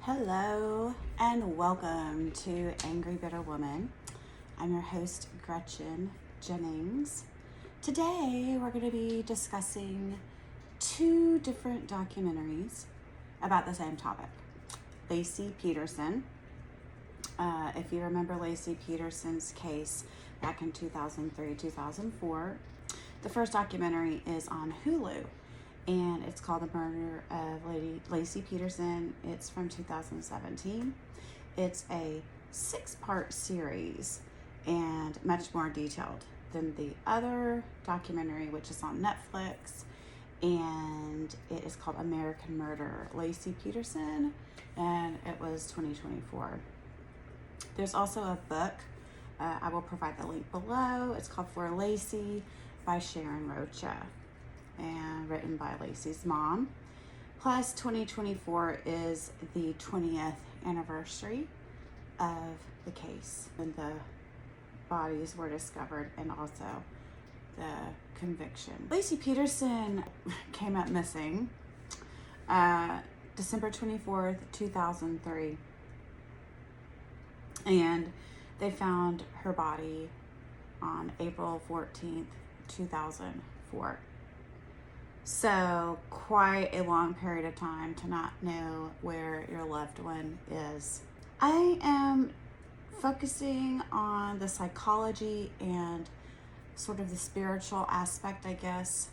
Hello and welcome to Angry Bitter Woman. I'm your host, Gretchen Jennings. Today we're going to be discussing two different documentaries about the same topic. Laci Peterson. If you remember Laci Peterson's case back in 2003-2004, the first documentary is on Hulu. And it's called The Murder of Laci Peterson. It's from 2017. It's a 6-part series and much more detailed than the other documentary, which is on Netflix. And it is called American Murder, Laci Peterson, and it was 2024. There's also a book. I will provide the link below. It's called For Laci by Sharon Rocha, and written by Laci's mom. Plus 2024 is the 20th anniversary of the case when the bodies were discovered and also the conviction. Laci Peterson came up missing December 24th, 2003. And they found her body on April 14th, 2004. So quite a long period of time to not know where your loved one is. I am focusing on the psychology and sort of the spiritual aspect, I guess,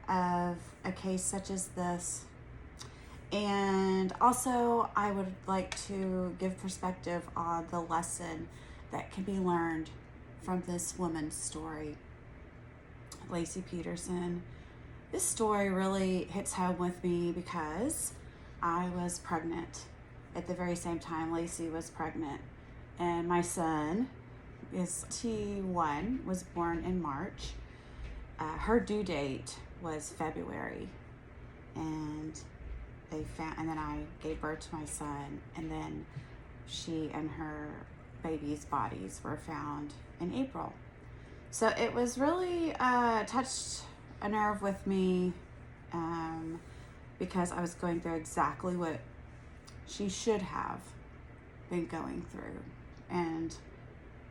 of a case such as this. And also I would like to give perspective on the lesson that can be learned from this woman's story. Laci Peterson. This story really hits home with me because I was pregnant at the very same time Laci was pregnant. And my son is T1, was born in March. Her due date was February. And then I gave birth to my son, and then she and her baby's bodies were found in April. So it was really touched a nerve with me because I was going through exactly what she should have been going through. And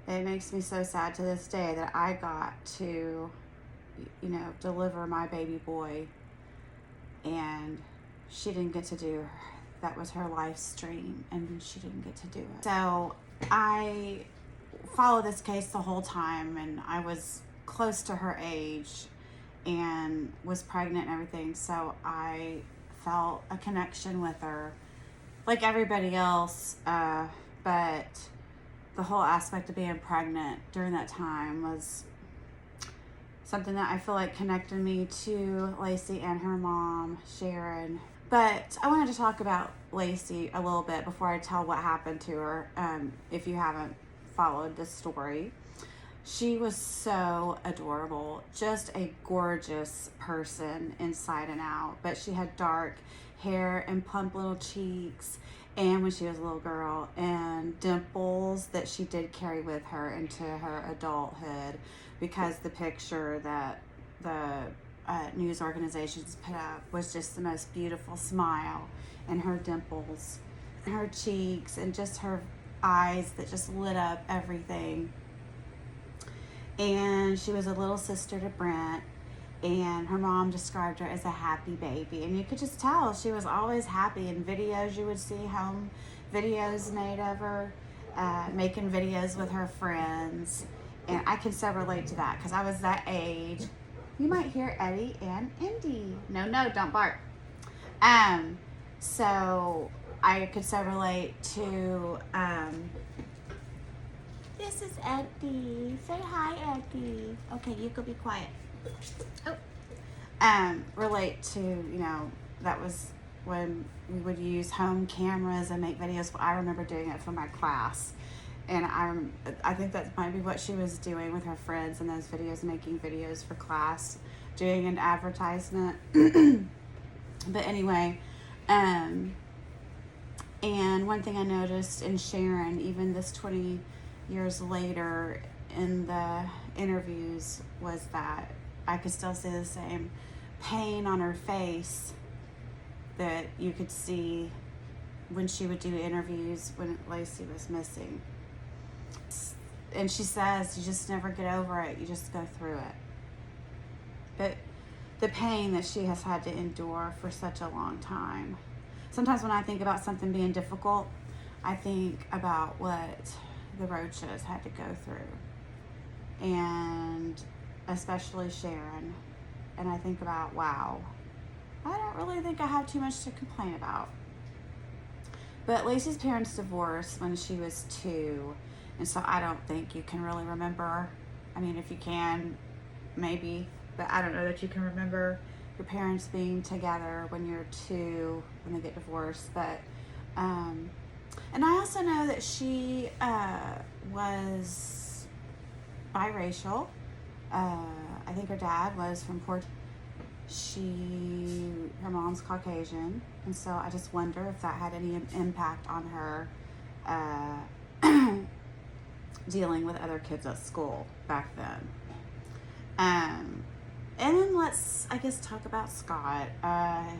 it makes me so sad to this day that I got to, deliver my baby boy, and she didn't get to do that. Was her life stream, and she didn't get to do it. So I followed this case the whole time, and I was close to her age and was pregnant and everything, so I felt a connection with her like everybody else, but the whole aspect of being pregnant during that time was something that I feel like connected me to Laci and her mom, Sharon. But I wanted to talk about Laci a little bit before I tell what happened to her, if you haven't followed this story. She was so adorable, just a gorgeous person inside and out. But she had dark hair and plump little cheeks, and when she was a little girl, and dimples that she did carry with her into her adulthood, because the picture that the news organizations put up was just the most beautiful smile, and her dimples, and her cheeks, and just her eyes that just lit up everything. And she was a little sister to Brent, and her mom described her as a happy baby, and you could just tell she was always happy. In videos, you would see home videos made of her, making videos with her friends, and I can so relate to that because I was that age. You might hear Eddie and Indy. No, don't bark. So I could so relate to, this is Eddie. Say hi, Eddie. Okay, you could be quiet. Relate to, that was when we would use home cameras and make videos. I remember doing it for my class. And I think that might be what she was doing with her friends in those videos, making videos for class, doing an advertisement. But anyway, and one thing I noticed in Sharon, even this 20 years later in the interviews, was that I could still see the same pain on her face that you could see when she would do interviews when Laci was missing. And she says, you just never get over it. You just go through it. But the pain that she has had to endure for such a long time. Sometimes when I think about something being difficult, I think about what the Rochas had to go through. And especially Sharon. And I think about, wow, I don't really think I have too much to complain about. But Laci's parents divorced when she was 2. And so I don't think you can really remember. I mean, if you can, maybe. But I don't know that you can remember your parents being together when you're 2, when they get divorced. But, and I also know that she was biracial. I think her dad was from Puerto Rico. Her mom's Caucasian. And so I just wonder if that had any impact on her dealing with other kids at school back then. And then let's, I guess, talk about Scott,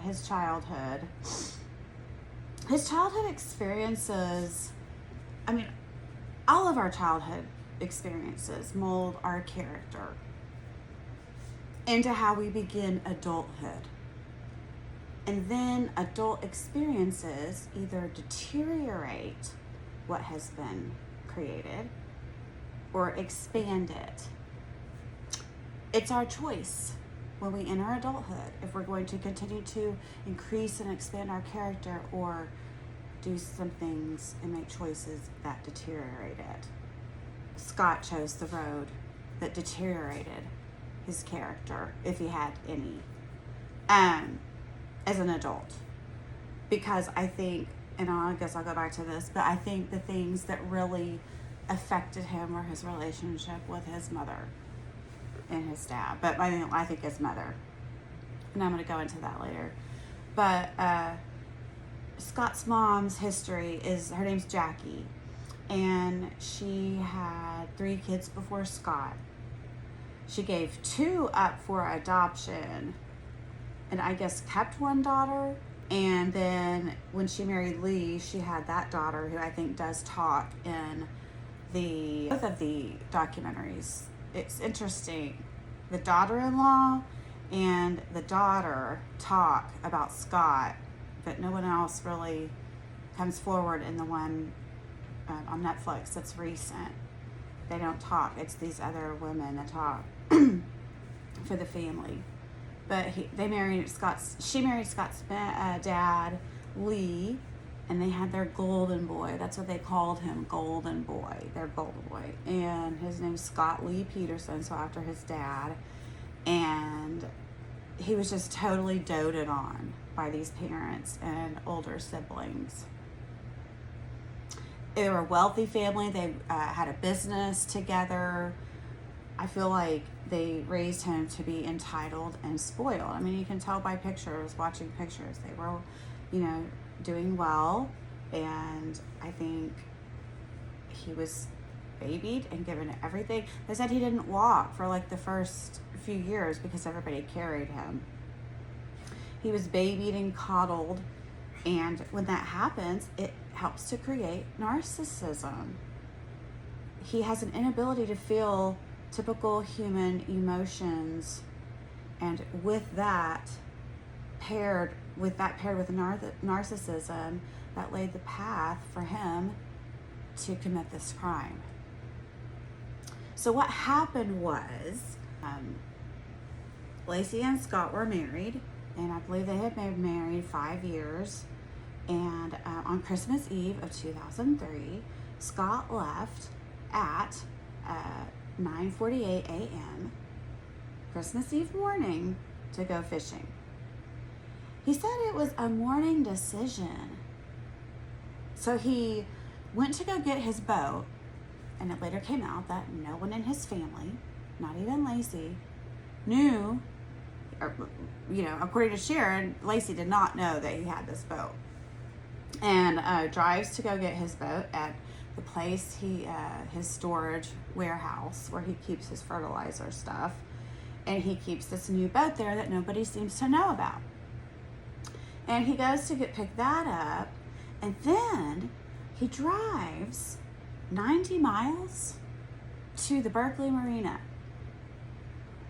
his childhood. His childhood experiences, I mean, all of our childhood experiences mold our character into how we begin adulthood. And then adult experiences either deteriorate what has been created or expand it. It's our choice when we enter adulthood if we're going to continue to increase and expand our character or do some things and make choices that deteriorate it. Scott chose the road that deteriorated his character, if he had any, as an adult. Because I think, and I guess I'll go back to this, but I think the things that really affected him were his relationship with his mother and his dad. But I think his mother. And I'm going to go into that later. But Scott's mom's history is, her name's Jackie. And she had 3 kids before Scott. She gave 2 up for adoption. And I guess kept 1 daughter. And then when she married Lee, she had that daughter who I think does talk in both of the documentaries. It's interesting. The daughter-in-law and the daughter talk about Scott, but no one else really comes forward in the one on Netflix that's recent. They don't talk. It's these other women that talk for the family. But she married Scott's dad, Lee, and they had their golden boy. That's what they called him, golden boy, their golden boy. And his name's Scott Laci Peterson, so after his dad. And he was just totally doted on by these parents and older siblings. They were a wealthy family. They had a business together. I feel like they raised him to be entitled and spoiled. I mean, you can tell by pictures, watching pictures. They were, doing well. And I think he was babied and given everything. They said he didn't walk for like the first few years because everybody carried him. He was babied and coddled. And when that happens, it helps to create narcissism. He has an inability to feel typical human emotions, and with that paired with narcissism, that laid the path for him to commit this crime. So what happened was, Laci and Scott were married, and I believe they had been married 5 years. And on Christmas Eve of 2003, Scott left at 9:48 a.m. Christmas Eve morning to go fishing. He said it was a morning decision. So he went to go get his boat, and it later came out that no one in his family, not even Laci, knew, or, according to Sharon, Laci did not know that he had this boat. And drives to go get his boat at the place his storage warehouse where he keeps his fertilizer stuff, and he keeps this new boat there that nobody seems to know about. And he goes to pick that up, And then he drives 90 miles to the Berkeley Marina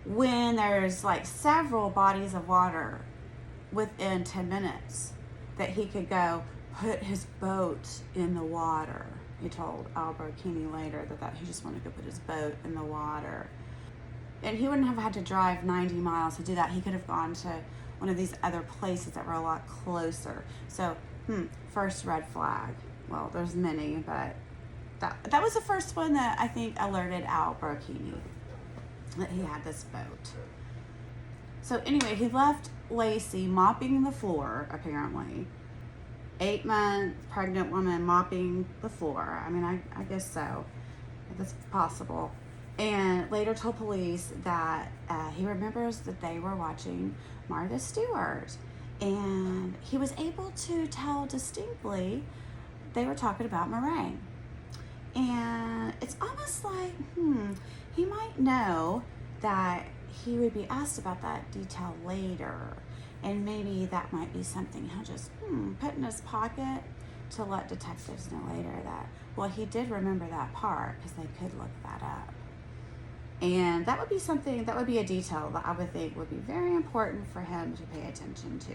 when there's like several bodies of water within 10 minutes that he could go put his boat in the water. He told Albertini later that he just wanted to put his boat in the water. And he wouldn't have had to drive 90 miles to do that. He could have gone to one of these other places that were a lot closer. So, first red flag. Well, there's many, but that was the first one that I think alerted Albertini that he had this boat. So anyway, he left Laci mopping the floor, apparently. 8-month pregnant woman mopping the floor. I mean, I guess so. That's possible. And later told police that he remembers that they were watching Martha Stewart. And he was able to tell distinctly they were talking about meringue. And it's almost like, he might know that he would be asked about that detail later. And maybe that might be something he'll just put in his pocket to let detectives know later that, well, he did remember that part because they could look that up. And that would be something, that would be a detail that I would think would be very important for him to pay attention to.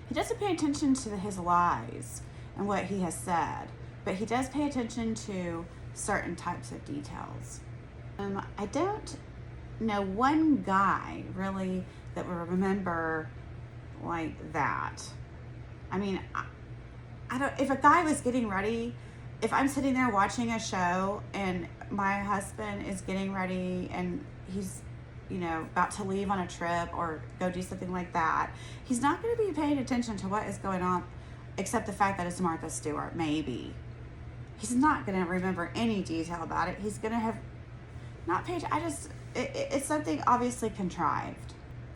He doesn't pay attention to his lies and what he has said, but he does pay attention to certain types of details. I don't know one guy really that will remember like that. I mean, I don't, if a guy was getting ready, if I'm sitting there watching a show and my husband is getting ready and he's, about to leave on a trip or go do something like that, he's not going to be paying attention to what is going on except the fact that it's Martha Stewart, maybe. He's not going to remember any detail about it. He's going to have not paid. It's something obviously contrived.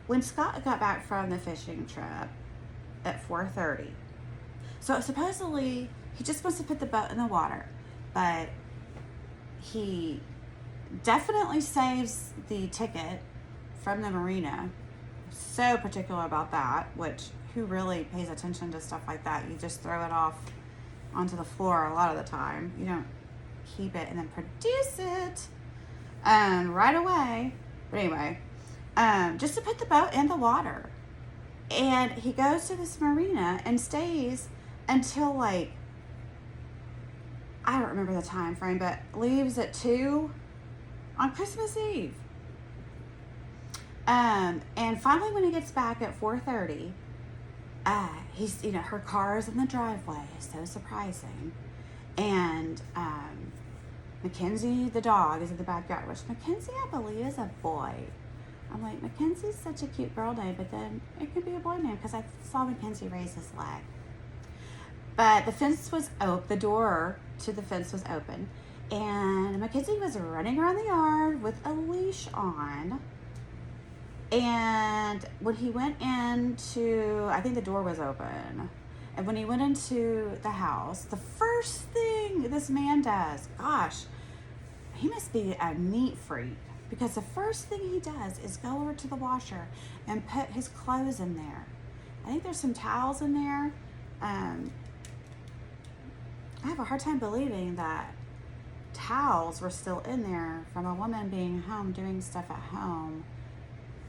When Scott got back from the fishing trip at 4:30, so supposedly he just wants to put the boat in the water, but he definitely saves the ticket from the marina. So particular about that, which who really pays attention to stuff like that? You just throw it off onto the floor a lot of the time. You don't keep it and then produce it right away. But anyway, just to put the boat in the water. And he goes to this marina and stays until I don't remember the time frame, but leaves at 2 on Christmas Eve. And finally when he gets back at 4:30, he's, her car is in the driveway. So surprising. And Mackenzie, the dog, is in the backyard, which Mackenzie, I believe, is a boy. I'm like, Mackenzie's such a cute girl name, but then it could be a boy name because I saw Mackenzie raise his leg. But the fence was open, the door to the fence was open, and Mackenzie was running around the yard with a leash on. And when he went into, I think the door was open, and when he went into the house, the first thing this man does, gosh, he must be a neat freak, because the first thing he does is go over to the washer and put his clothes in there. I think there's some towels in there. I have a hard time believing that towels were still in there from a woman being home doing stuff at home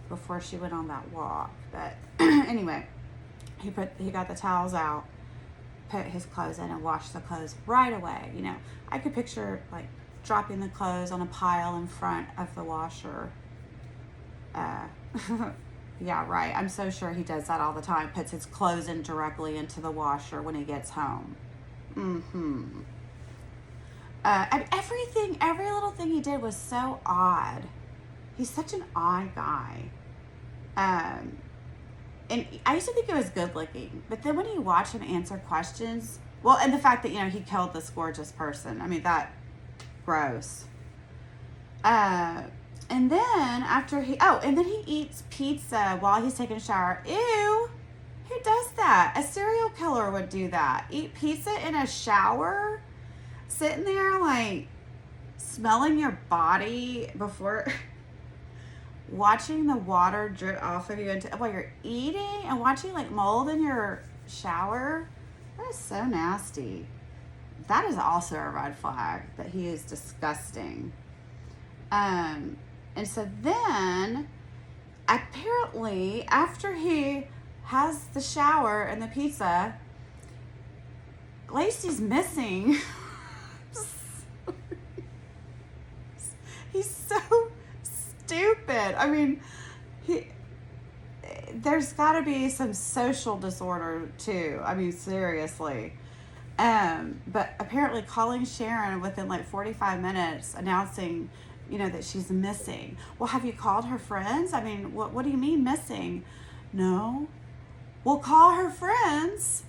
before she went on that walk. But anyway, he got the towels out, put his clothes in, and washed the clothes right away. I could picture dropping the clothes on a pile in front of the washer. Yeah, right. I'm so sure he does that all the time. Puts his clothes in directly into the washer when he gets home. Every little thing he did was so odd. He's such an odd guy. And I used to think he was good looking, but then when you watch him answer questions, well, and the fact that, he killed this gorgeous person, I mean, that, gross. And then and then he eats pizza while he's taking a shower. Ew, who does that? A serial killer would do that. Eat pizza in a shower? Sitting there, smelling your body before... watching the water drip off of you while you're eating and watching mold in your shower. That is so nasty. That is also a red flag, that he is disgusting. And so then, apparently, after he has the shower and the pizza, Laci's missing. He's so stupid. I mean, there's got to be some social disorder too. I mean, seriously. But apparently calling Sharon within like 45 minutes announcing, that she's missing. Well, have you called her friends? I mean, what do you mean missing? No. Well, call her friends.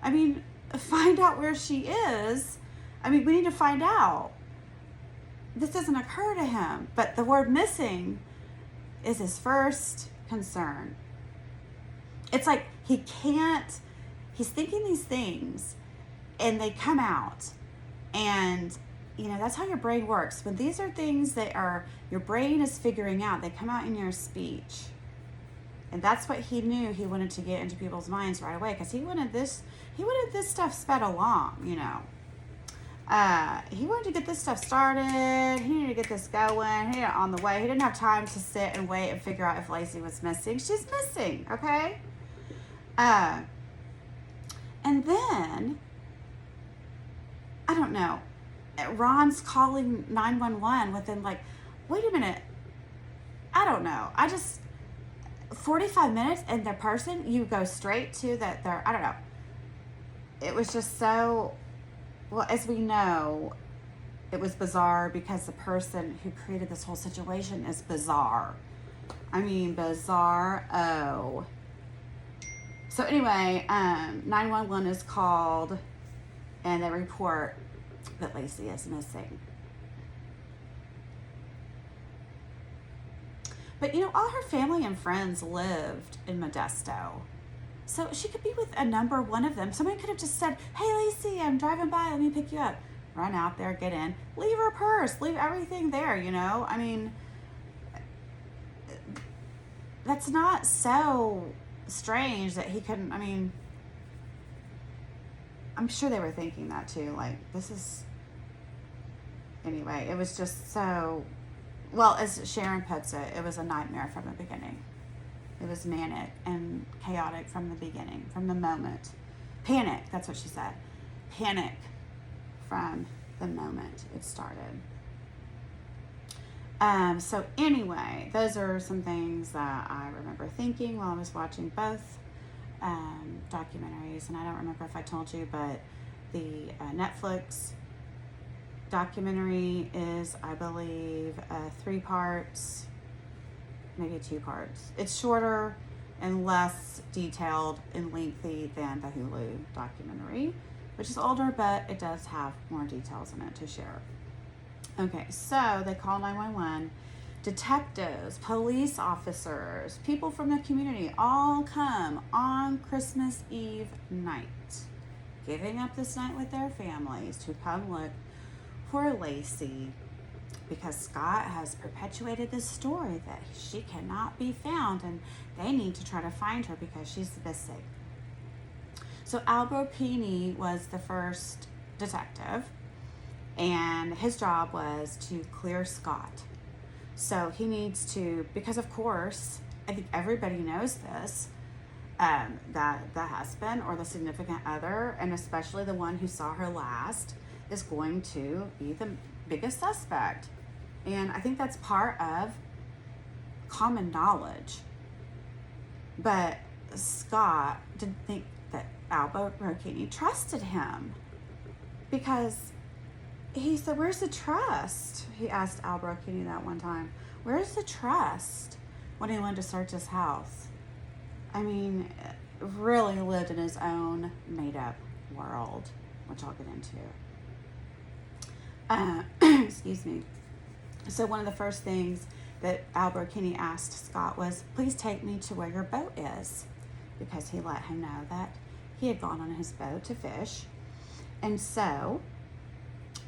I mean, find out where she is. I mean, we need to find out. This doesn't occur to him, but the word missing is his first concern. It's like he's thinking these things and they come out, and that's how your brain works. When these are things that your brain is figuring out, they come out in your speech. And that's what he knew he wanted to get into people's minds right away, because he wanted this stuff sped along, he wanted to get this stuff started. He needed to get this going. He needed it on the way. He didn't have time to sit and wait and figure out if Laci was missing. She's missing, okay? And then, I don't know, Ron's calling 911 within wait a minute. I don't know. 45 minutes and the person, you go straight to that they're, I don't know. It was just so... Well, as we know, it was bizarre because the person who created this whole situation is bizarre. I mean, bizarre. Oh. So anyway, 911 is called, and they report that Laci is missing. But all her family and friends lived in Modesto. So she could be with a number one of them. Somebody could have just said, hey, Laci, I'm driving by. Let me pick you up. Run out there, get in. Leave her purse. Leave everything there, I mean, that's not so strange that he couldn't, I'm sure they were thinking that too. Anyway, it was just so, well, as Sharon puts it, it was a nightmare from the beginning. It was manic and chaotic from the beginning, from the moment. Panic, that's what she said. Panic from the moment it started. So anyway, those are some things that I remember thinking while I was watching both documentaries. And I don't remember if I told you, but the Netflix documentary is, I believe, 3 parts, maybe 2 parts. It's shorter and less detailed and lengthy than the Hulu documentary, which is older, but it does have more details in it to share. Okay, so they call 911. Detectives, police officers, people from the community all come on Christmas Eve night, giving up this night with their families to come look for Laci, because Scott has perpetuated this story that she cannot be found, and they need to try to find her because she's missing. So Albropini was the first detective, and his job was to clear Scott. So he needs to, because of course, I think everybody knows this, that the husband or the significant other, and especially the one who saw her last, is going to be the biggest suspect. And I think that's part of common knowledge. But Scott didn't think that Albropini trusted him, because he said, where's the trust? He asked Albropini that one time. Where's the trust? When he wanted to search his house. I mean, really lived in his own made-up world, which I'll get into. Excuse me. So one of the first things that Albropini asked Scott was, please take me to where your boat is, because he let him know that he had gone on his boat to fish. And so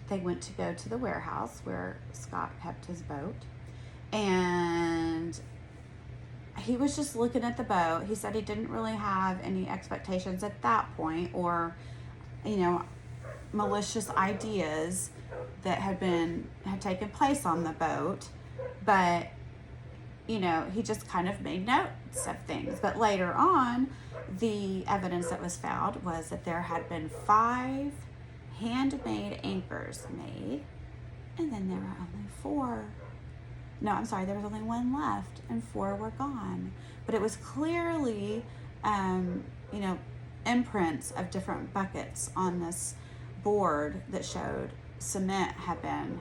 they went to go to the warehouse where Scott kept his boat, and he was just looking at the boat. He said he didn't really have any expectations at that point, or, malicious ideas that had taken place on the boat. But, he just kind of made notes of things. But later on, the evidence that was found was that there had been 5 handmade anchors made, and then there were only 4. No, I'm sorry, there was only 1 left, and 4 were gone. But it was clearly, imprints of different buckets on this board that showed cement had been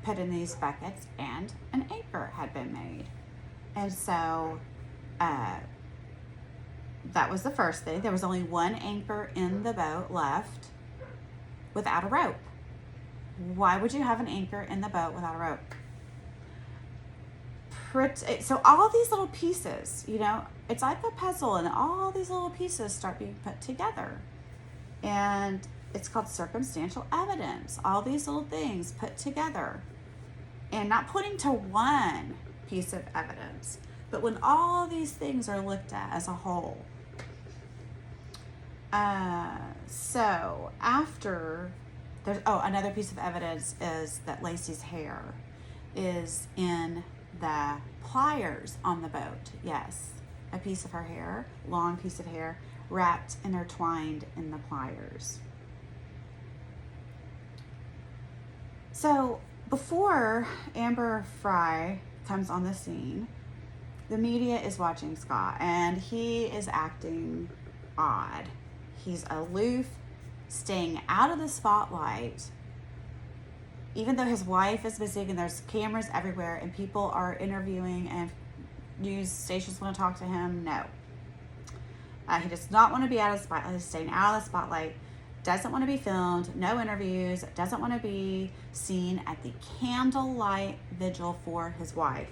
put in these buckets and an anchor had been made. And so that was the first thing. There was only 1 anchor in the boat left without a rope. Why would you have an anchor in the boat without a rope? So all these little pieces, it's like a puzzle, and all these little pieces start being put together. And it's called circumstantial evidence. All these little things put together. And not pointing to one piece of evidence, but when all these things are looked at as a whole. So after there's, another piece of evidence is that Laci's hair is in the pliers on the boat. Yes, a piece of her hair, long piece of hair, wrapped and intertwined in the pliers. So before Amber Fry comes on the scene, the media is watching Scott, and he is acting odd. He's aloof, staying out of the spotlight, even though his wife is missing and there's cameras everywhere and people are interviewing and news stations want to talk to him. No. He does not want to be out of the spotlight. He's staying out of the spotlight. Doesn't want to be filmed. No interviews. Doesn't want to be seen at the candlelight vigil for his wife.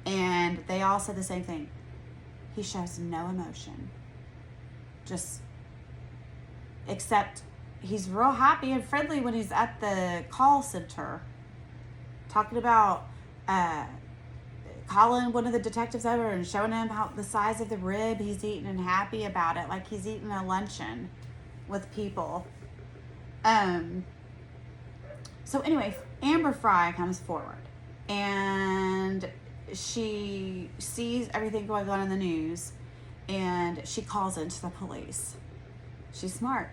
And they all said the same thing. He shows no emotion. Except he's real happy and friendly when he's at the call center talking about calling one of the detectives over and showing him how the size of the rib he's eating and happy about it, like he's eating a luncheon with people. So anyway, Amber Fry comes forward and she sees everything going on in the news and she calls into the police. She's smart.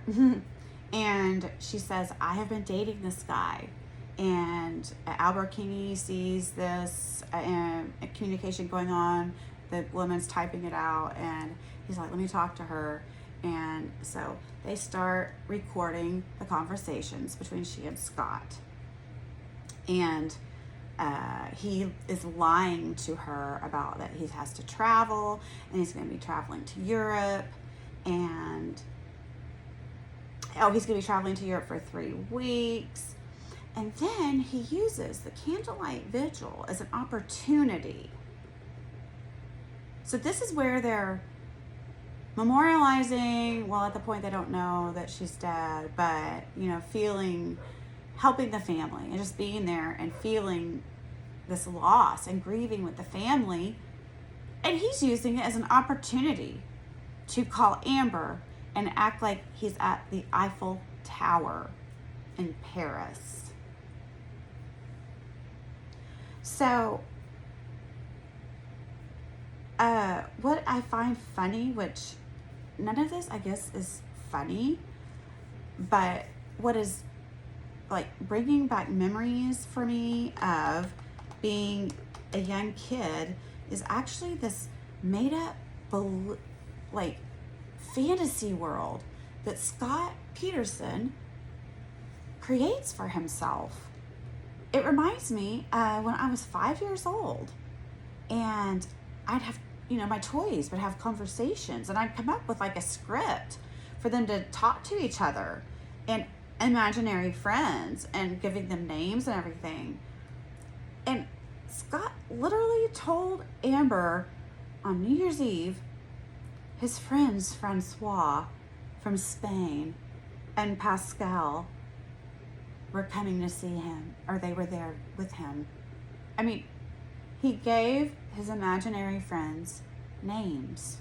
And she says, I have been dating this guy. And Albert King sees this communication going on. The woman's typing it out. And he's like, let me talk to her. And so they start recording the conversations between she and Scott. And he is lying to her about that he has to travel. And he's going to be traveling to Europe. And he's going to be traveling to Europe for 3 weeks. And then he uses the candlelight vigil as an opportunity. So this is where they're memorializing, well, at the point they don't know that she's dead, but, helping the family and just being there and feeling this loss and grieving with the family. And he's using it as an opportunity to call Amber and act like he's at the Eiffel Tower in Paris. So, what I find funny, which none of this, I guess, is funny, but what is like bringing back memories for me of being a young kid is actually this made up, fantasy world that Scott Peterson creates for himself. It reminds me when I was 5 years old and I'd have, my toys would have conversations and I'd come up with like a script for them to talk to each other and imaginary friends and giving them names and everything. And Scott literally told Amber on New Year's Eve his friends, Francois from Spain and Pascal, were coming to see him, or they were there with him. I mean, he gave his imaginary friends' names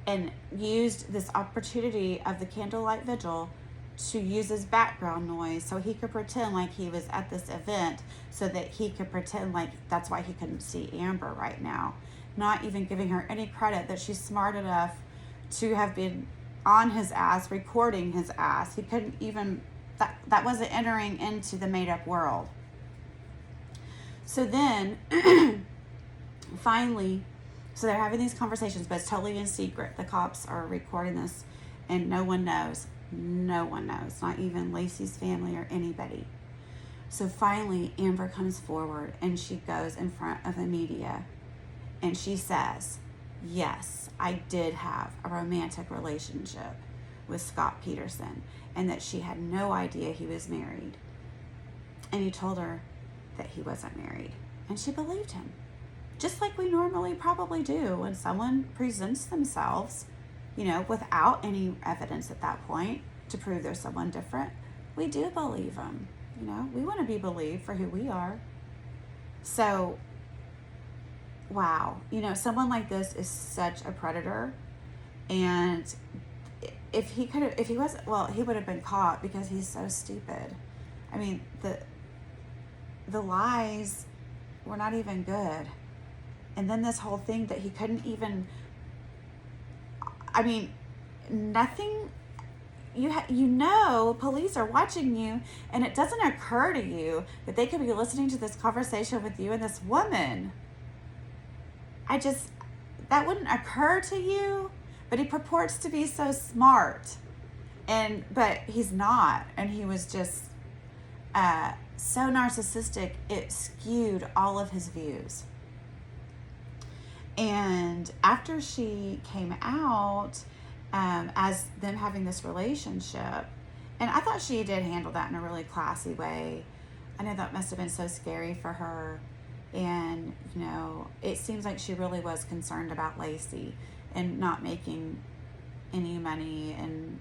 and used this opportunity of the candlelight vigil to use as background noise so he could pretend like he was at this event, so that he could pretend like that's why he couldn't see Amber right now, not even giving her any credit that she's smart enough to have been on his ass, recording his ass. He couldn't even, that wasn't entering into the made-up world. So then finally, so they're having these conversations, but it's totally in secret. The cops are recording this and no one knows. No one knows, not even Laci's family or anybody. So finally, Amber comes forward and she goes in front of the media and she says, yes, I did have a romantic relationship with Scott Peterson, and that she had no idea he was married. And he told her that he wasn't married. And she believed him. Just like we normally probably do when someone presents themselves, you know, without any evidence at that point to prove there's someone different. We do believe them. You know, we want to be believed for who we are. So, wow. You know, someone like this is such a predator. And if he wasn't, well, he would have been caught because he's so stupid. I mean, the lies were not even good. And then this whole thing that he couldn't even, I mean, nothing, you know, police are watching you, and it doesn't occur to you that they could be listening to this conversation with you and this woman. That wouldn't occur to you, but he purports to be so smart, but he's not, and he was just so narcissistic, it skewed all of his views. And after she came out, as them having this relationship, and I thought she did handle that in a really classy way. I know that must have been so scary for her. And, you know, it seems like she really was concerned about Laci and not making any money and,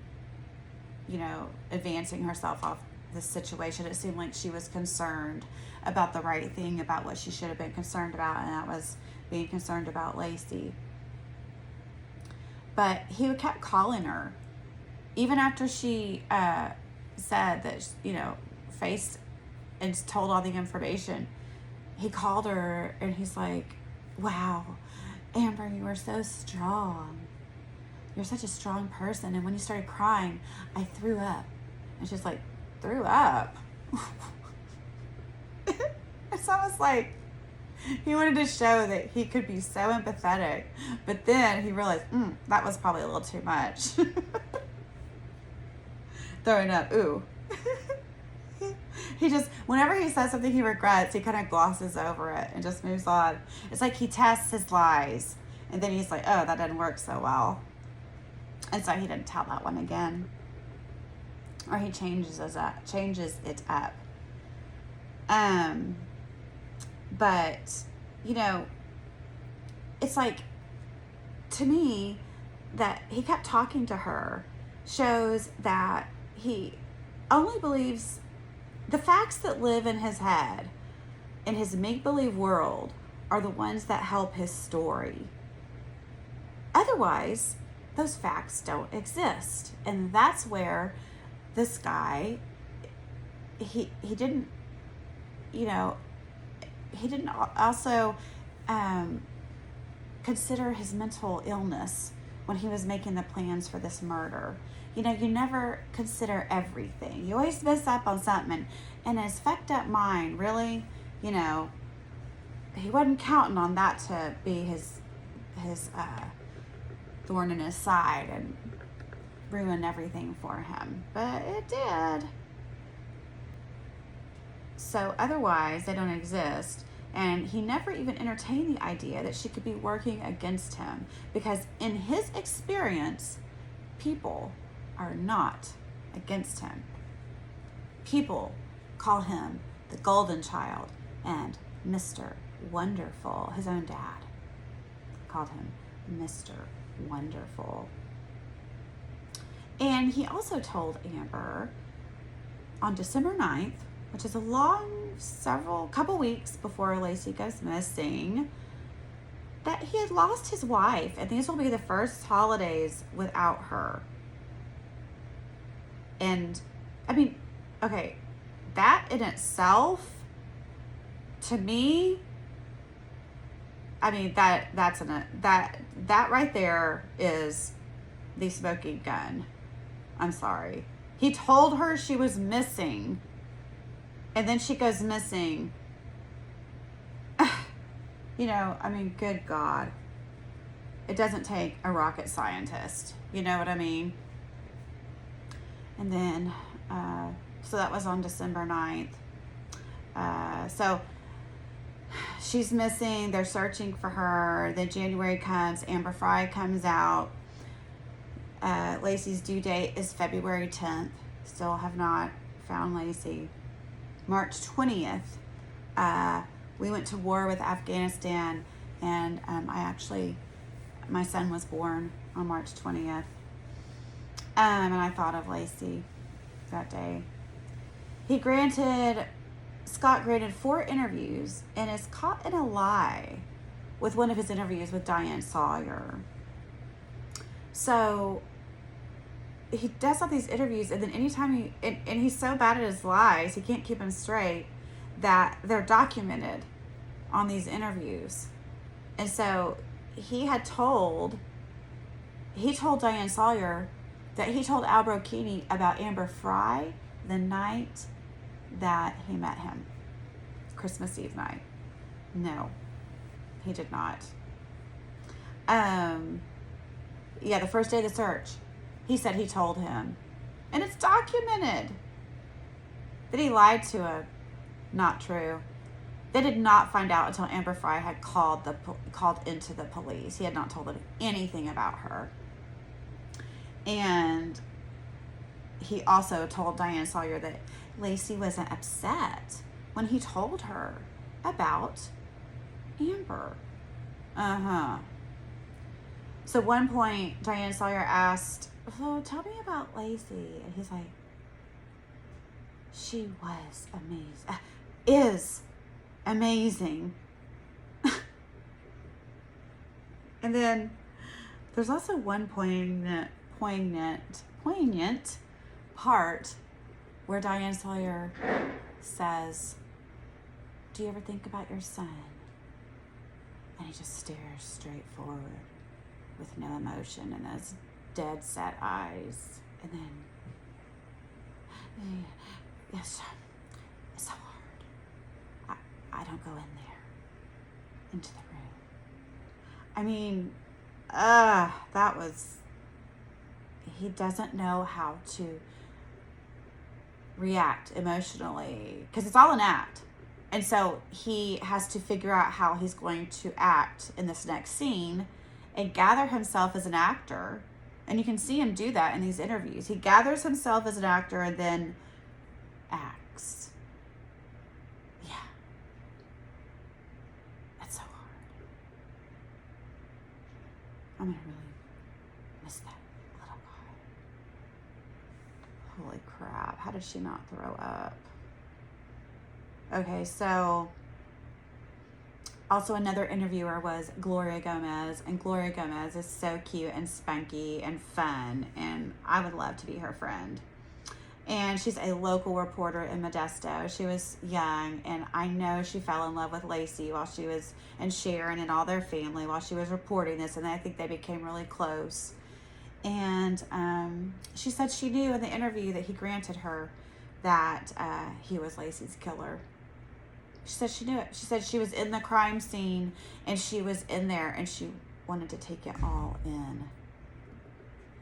you know, advancing herself off this situation. It seemed like she was concerned about the right thing, about what she should have been concerned about, and that was being concerned about Laci. But he kept calling her, even after she said that, you know, faced and told all the information. He called her and he's like, wow, Amber, you are so strong. You're such a strong person. And when you started crying, I threw up. And she's like, threw up? It's almost like he wanted to show that he could be so empathetic. But then he realized, that was probably a little too much. Throwing up, ooh. He just, whenever he says something he regrets, he kind of glosses over it and just moves on. It's like he tests his lies. And then he's like, oh, that didn't work so well. And so he didn't tell that one again. Or he changes it up. But, you know, it's like, to me, that he kept talking to her shows that he only believes the facts that live in his head, in his make-believe world, are the ones that help his story. Otherwise, those facts don't exist. And that's where this guy, he didn't, you know, he didn't also consider his mental illness when he was making the plans for this murder. You know, you never consider everything. You always miss up on something. And his fucked up mind, really, you know, he wasn't counting on that to be his thorn in his side and ruin everything for him. But it did. So otherwise, they don't exist. And he never even entertained the idea that she could be working against him. Because in his experience, people are not against him. People call him the golden child and Mr. Wonderful. His own dad called him Mr. Wonderful. And he also told Amber on December 9th, which is a long couple weeks before Laci goes missing, that he had lost his wife, and these will be the first holidays without her. And I mean, okay, that in itself, to me, I mean, that right there is the smoking gun. I'm sorry. He told her she was missing, and then she goes missing. You know, I mean, good God. It doesn't take a rocket scientist. You know what I mean? And then, so that was on December 9th. So she's missing. They're searching for her. Then January comes. Amber Fry comes out. Laci's due date is February 10th. Still have not found Laci. March 20th, we went to war with Afghanistan, and my son was born on March 20th. And I thought of Laci that day. Scott granted 4 interviews and is caught in a lie with one of his interviews with Diane Sawyer. So he does all these interviews, and then anytime and he's so bad at his lies, he can't keep them straight, that they're documented on these interviews. And so he told Diane Sawyer that he told Al Brocchini about Amber Fry the night that he met him, Christmas Eve night. No, he did not. The first day of the search, he said he told him, and it's documented that he lied to him. Not true. They did not find out until Amber Fry had called into the police. He had not told them anything about her. And he also told Diane Sawyer that Laci wasn't upset when he told her about Amber. So at one point, Diane Sawyer asked, "So tell me about Laci." And he's like, "She was amazing. Is amazing." And then there's also one poignant part where Diane Sawyer says, "Do you ever think about your son?" And he just stares straight forward with no emotion and those dead set eyes. And then, "Yes, it's so hard. I don't go in there, into the room." I mean, he doesn't know how to react emotionally, because it's all an act. And so he has to figure out how he's going to act in this next scene and gather himself as an actor. And you can see him do that in these interviews. He gathers himself as an actor and then acts. Yeah. That's so hard. I'm going to really miss that little guy. Holy crap. How did she not throw up? Okay, so also another interviewer was Gloria Gomez, and Gloria Gomez is so cute and spunky and fun, and I would love to be her friend. And she's a local reporter in Modesto. She was young, and I know she fell in love with Laci while she was, and Sharon and all their family while she was reporting this, and I think they became really close. And she said she knew in the interview that he granted her that he was Laci's killer. She said she knew it. She said she was in the crime scene, and she was in there, and she wanted to take it all in.